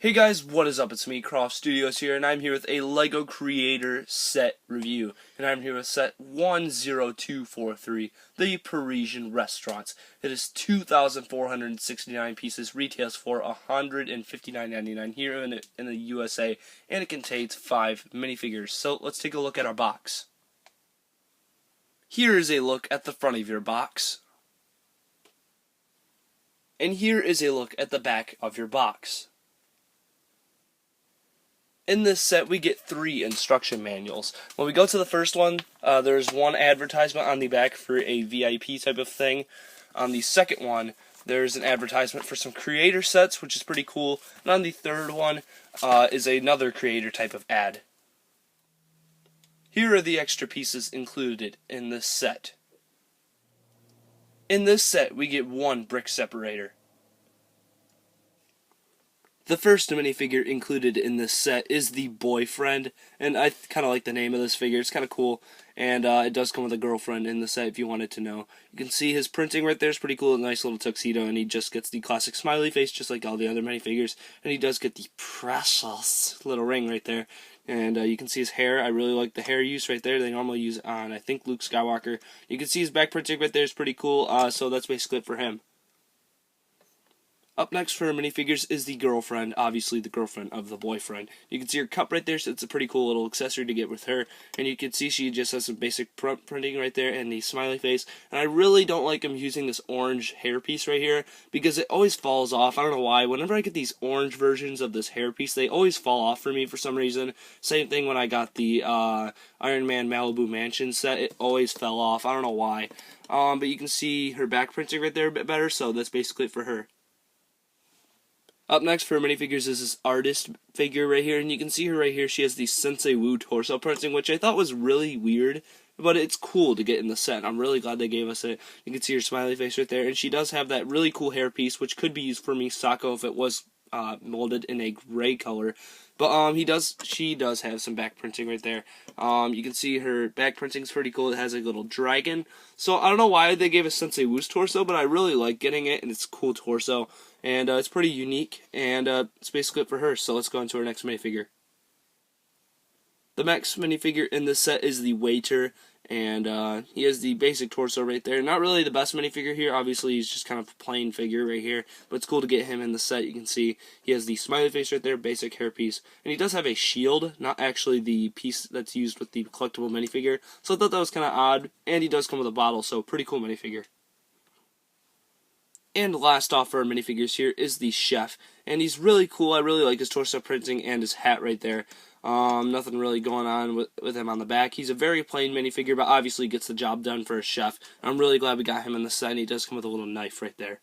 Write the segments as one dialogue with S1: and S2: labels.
S1: Hey guys, what is up? It's me, Croft Studios here, and I'm here with a LEGO Creator set review. And I'm here with set 10243, the Parisian Restaurants. It is 2,469 pieces, retails for $159.99 here in the USA, and it contains 5 minifigures. So let's take a look at our box. Here is a look at the front of your box. And here is a look at the back of your box. In this set, we get 3 instruction manuals. When we go to the first one, there's one advertisement on the back for a VIP type of thing. On the second one, there's an advertisement for some creator sets, which is pretty cool. And on the third one is another creator type of ad. Here are the extra pieces included in this set. In this set, we get 1 brick separator. The first minifigure included in this set is the boyfriend, and I kind of like the name of this figure. It's kind of cool, and it does come with a girlfriend in the set if you wanted to know. You can see his printing right there is pretty cool, a nice little tuxedo, and he just gets the classic smiley face just like all the other minifigures, and he does get the precious little ring right there. And you can see his hair. I really like the hair use right there. They normally use it on, I think, Luke Skywalker. You can see his back printing right there is pretty cool, so that's basically it for him. Up next for minifigures is the girlfriend, obviously the girlfriend of the boyfriend. You can see her cup right there, so it's a pretty cool little accessory to get with her. And you can see she just has some basic printing right there and the smiley face. And I really don't like him using this orange hairpiece right here because it always falls off. I don't know why. Whenever I get these orange versions of this hairpiece, they always fall off for me for some reason. Same thing when I got the Iron Man Malibu Mansion set. It always fell off. I don't know why. But you can see her back printing right there a bit better, so that's basically it for her. Up next for minifigures is this artist figure right here, and you can see her right here. She has the Sensei Wu torso printing, which I thought was really weird, but it's cool to get in the set. I'm really glad they gave us it. You can see her smiley face right there, and she does have that really cool hairpiece, which could be used for Misako if it was molded in a gray color. But she does have some back printing right there. You can see her back printing is pretty cool. It has a little dragon. So I don't know why they gave us Sensei Wu's torso, but I really like getting it, and it's a cool torso. And it's pretty unique, and it's basically it for her. So let's go into our next minifigure. The next minifigure in this set is the waiter, and he has the basic torso right there. Not really the best minifigure here. Obviously, he's just kind of a plain figure right here, but it's cool to get him in the set. You can see he has the smiley face right there, basic hairpiece, and he does have a shield, not actually the piece that's used with the collectible minifigure. So I thought that was kind of odd, and he does come with a bottle, so pretty cool minifigure. And last off for our minifigures here is the chef, and he's really cool. I really like his torso printing and his hat right there. Nothing really going on with him on the back. He's a very plain minifigure, but obviously gets the job done for a chef. I'm really glad we got him in the set, and he does come with a little knife right there.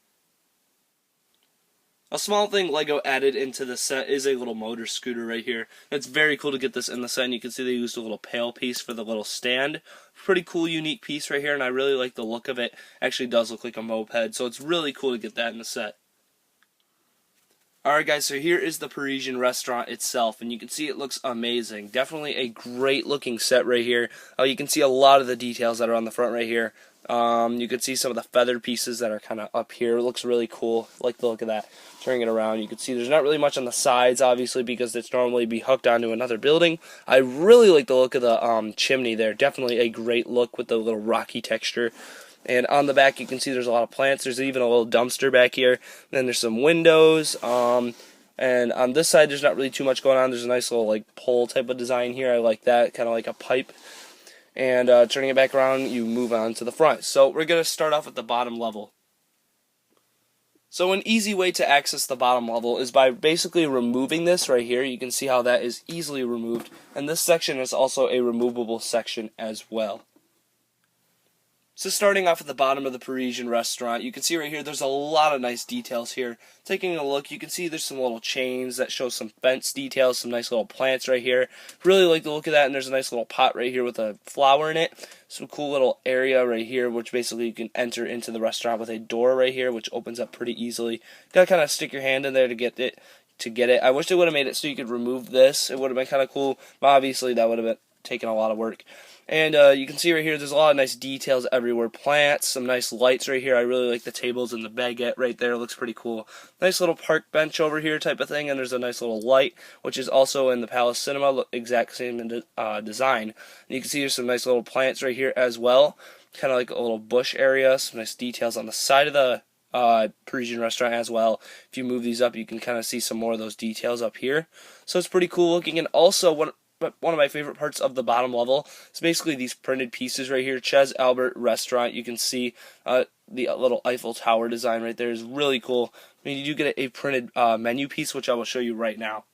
S1: A small thing LEGO added into the set is a little motor scooter right here. It's very cool to get this in the set, and you can see they used a little pail piece for the little stand. Pretty cool, unique piece right here, and I really like the look of it. Actually does look like a moped, so it's really cool to get that in the set. Alright guys, so here is the Parisian restaurant itself, and you can see it looks amazing. Definitely a great looking set right here. You can see a lot of the details that are on the front right here. You can see some of the feather pieces that are kind of up here. It looks really cool. I like the look of that. Turning it around, you can see there's not really much on the sides, obviously, because it's normally be hooked onto another building. I really like the look of the chimney there. Definitely a great look with the little rocky texture. And on the back, you can see there's a lot of plants. There's even a little dumpster back here. Then there's some windows. And on this side, there's not really too much going on. There's a nice little like pole type of design here. I like that, kind of like a pipe. And turning it back around, you move on to the front. So we're going to start off at the bottom level. So an easy way to access the bottom level is by basically removing this right here. You can see how that is easily removed. And this section is also a removable section as well. So starting off at the bottom of the Parisian restaurant, you can see right here there's a lot of nice details here. Taking a look, you can see there's some little chains that show some fence details, some nice little plants right here. Really like the look of that, and there's a nice little pot right here with a flower in it. Some cool little area right here, which basically you can enter into the restaurant with a door right here, which opens up pretty easily. Gotta kind of stick your hand in there to get it. I wish they would have made it so you could remove this. It would have been kind of cool, but obviously that would have been taken a lot of work. And you can see right here, there's a lot of nice details everywhere. Plants, some nice lights right here. I really like the tables and the baguette right there. It looks pretty cool. Nice little park bench over here type of thing. And there's a nice little light, which is also in the Palace Cinema. Look, exact same design. And you can see there's some nice little plants right here as well. Kind of like a little bush area. Some nice details on the side of the Parisian restaurant as well. If you move these up, you can kind of see some more of those details up here. So it's pretty cool looking. And also, one of my favorite parts of the bottom level is basically these printed pieces right here. Ches Albert Restaurant. You can see the little Eiffel Tower design right there is really cool. I mean, you do get a printed menu piece, which I will show you right now.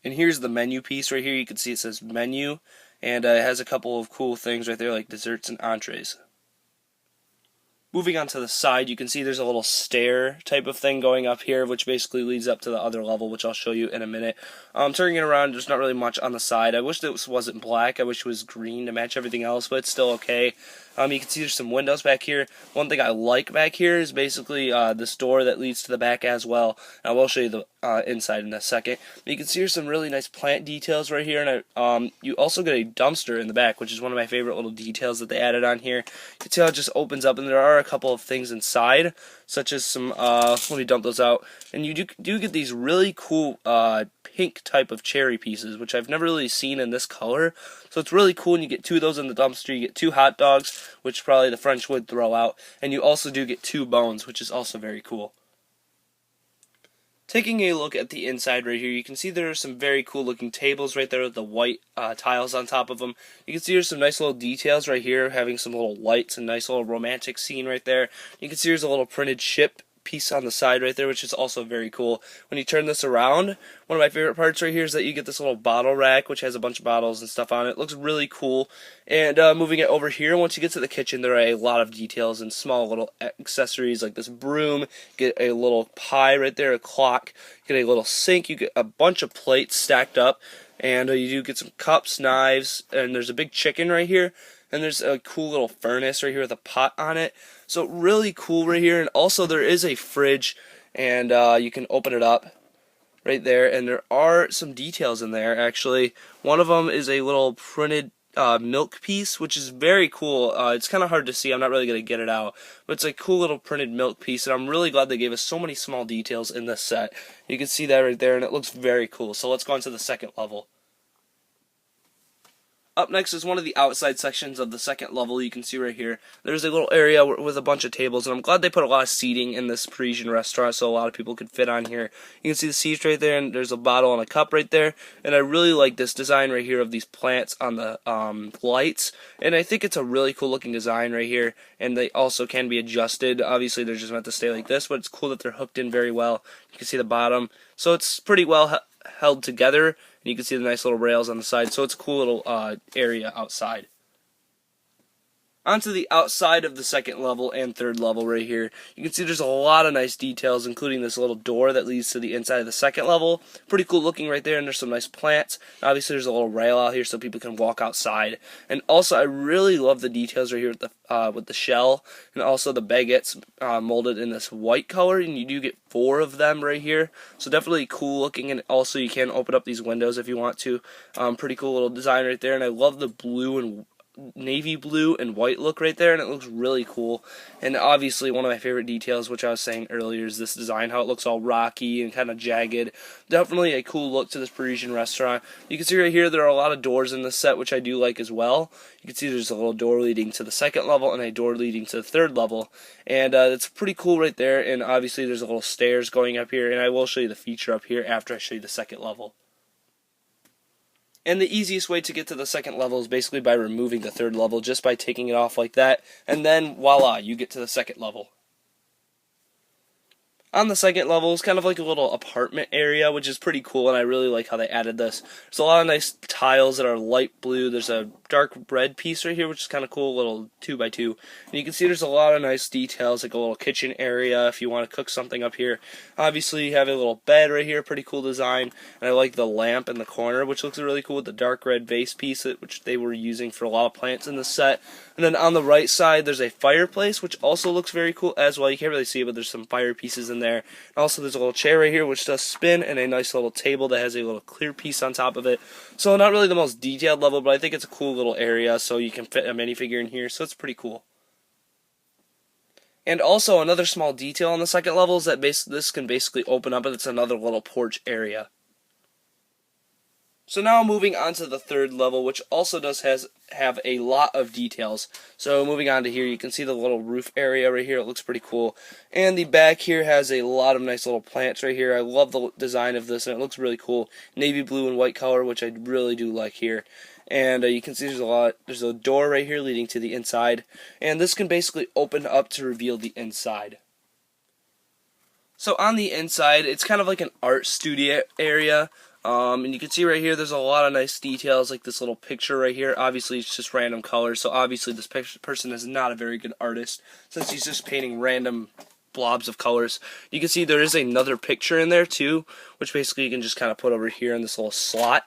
S1: And here's the menu piece right here. You can see it says menu, and it has a couple of cool things right there like desserts and entrees. Moving on to the side, you can see there's a little stair type of thing going up here, which basically leads up to the other level, which I'll show you in a minute. Turning it around, there's not really much on the side. I wish this wasn't black. I wish it was green to match everything else, but it's still okay. You can see there's some windows back here. One thing I like back here is basically this door that leads to the back as well. And I will show you the inside in a second. But you can see there's some really nice plant details right here, and you also get a dumpster in the back, which is one of my favorite little details that they added on here. You can see how it just opens up, and there are a couple of things inside, such as some, let me dump those out. And you do get these really cool pink type of cherry pieces, which I've never really seen in this color. So it's really cool, and you get 2 of those in the dumpster. You get 2 hot dogs, which probably the French would throw out, and you also do get 2 bones, which is also very cool. Taking a look at the inside right here, you can see there are some very cool looking tables right there with the white tiles on top of them. You can see there's some nice little details right here, having some little lights and nice little romantic scene right there. You can see there's a little printed ship piece on the side right there, which is also very cool. When you turn this around, one of my favorite parts right here is that you get this little bottle rack, which has a bunch of bottles and stuff on it. It looks really cool. And moving it over here, once you get to the kitchen, there are a lot of details and small little accessories like this broom. Get a little pie right there, a clock. Get a little sink. You get a bunch of plates stacked up, and you do get some cups, knives, and there's a big chicken right here. And there's a cool little furnace right here with a pot on it. So really cool right here. And also there is a fridge, and you can open it up right there. And there are some details in there, actually. One of them is a little printed milk piece, which is very cool. It's kind of hard to see. I'm not really going to get it out. But it's a cool little printed milk piece. And I'm really glad they gave us so many small details in this set. You can see that right there, and it looks very cool. So let's go on to the second level. Up next is one of the outside sections of the second level. You can see right here, there's a little area with a bunch of tables, and I'm glad they put a lot of seating in this Parisian restaurant so a lot of people could fit on here. You can see the seats right there, and there's a bottle and a cup right there, and I really like this design right here of these plants on the lights, and I think it's a really cool looking design right here, and they also can be adjusted. Obviously, they're just meant to stay like this, but it's cool that they're hooked in very well. You can see the bottom, so it's pretty well held together. And you can see the nice little rails on the side, so it's a cool little area outside. Onto the outside of the second level and third level right here. You can see there's a lot of nice details, including this little door that leads to the inside of the second level. Pretty cool looking right there, and there's some nice plants. Obviously, there's a little rail out here so people can walk outside. And also, I really love the details right here with the shell, and also the baguettes molded in this white color, and you do get 4 of them right here. So definitely cool looking, and also you can open up these windows if you want to. Pretty cool little design right there, and I love the blue and navy blue and white look right there, and it looks really cool. And obviously one of my favorite details, which I was saying earlier, is this design, how it looks all rocky and kind of jagged. Definitely a cool look to this Parisian restaurant. You can see right here there are a lot of doors in this set, which I do like as well. You can see there's a little door leading to the second level and a door leading to the third level, and it's pretty cool right there. And obviously there's a little stairs going up here, and I will show you the feature up here after I show you the second level. And the easiest way to get to the second level is basically by removing the third level, just by taking it off like that, and then voila, you get to the second level. On the second level is kind of like a little apartment area, which is pretty cool, and I really like how they added this. There's a lot of nice tiles that are light blue. There's a dark red piece right here, which is kind of cool, a little 2x2. And you can see there's a lot of nice details, like a little kitchen area if you want to cook something up here. Obviously, you have a little bed right here, pretty cool design. And I like the lamp in the corner, which looks really cool with the dark red vase piece, which they were using for a lot of plants in the set. And then on the right side, there's a fireplace, which also looks very cool as well. You can't really see it, but there's some fire pieces in there. Also, there's a little chair right here, which does spin, and a nice little table that has a little clear piece on top of it. So not really the most detailed level, but I think it's a cool little area, so you can fit a minifigure in here, so it's pretty cool. And also, another small detail on the second level is that this can basically open up, and it's another little porch area. So now moving on to the third level, which also have a lot of details. So moving on to here, you can see the little roof area right here. It looks pretty cool. And the back here has a lot of nice little plants right here. I love the design of this, and it looks really cool. Navy blue and white color, which I really do like here. And you can see there's a door right here leading to the inside. And this can basically open up to reveal the inside. So on the inside, it's kind of like an art studio area. And you can see right here there's a lot of nice details, like this little picture right here. Obviously it's just random colors, so obviously this person is not a very good artist since he's just painting random blobs of colors. You can see there is another picture in there too, which basically you can just kind of put over here in this little slot,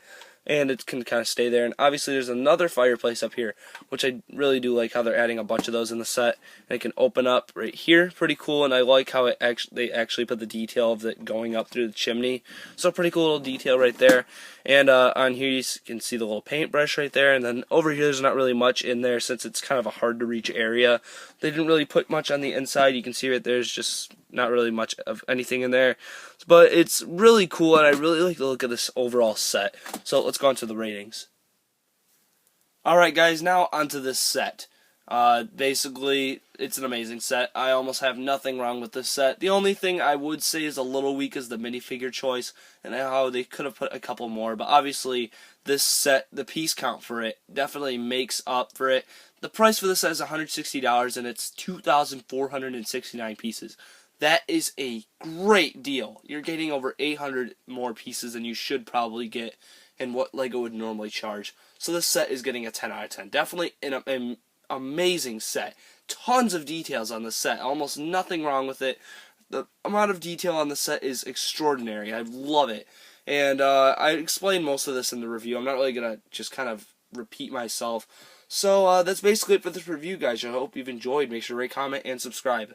S1: and it can kind of stay there. And obviously there's another fireplace up here, which I really do like how they're adding a bunch of those in the set. And it can open up right here, pretty cool. And I like how they actually put the detail of it going up through the chimney. So pretty cool little detail right there. And on here you can see the little paintbrush right there. And then over here there's not really much in there since it's kind of a hard to reach area. They didn't really put much on the inside. You can see right there's just not really much of anything in there. But it's really cool, and I really like the look of this overall set. So let's go on to the ratings. Alright guys, now onto this set. Basically, it's an amazing set. I almost have nothing wrong with this set. The only thing I would say is a little weak is the minifigure choice, and how they could have put a couple more. But obviously, this set, the piece count for it, definitely makes up for it. The price for this set is $160, and it's 2,469 pieces. That is a great deal. You're getting over 800 more pieces than you should probably get in what LEGO would normally charge. So this set is getting a 10 out of 10. Definitely an amazing set. Tons of details on the set. Almost nothing wrong with it. The amount of detail on the set is extraordinary. I love it. And I explained most of this in the review. I'm not really going to just kind of repeat myself. So that's basically it for this review, guys. I hope you've enjoyed. Make sure to rate, comment, and subscribe.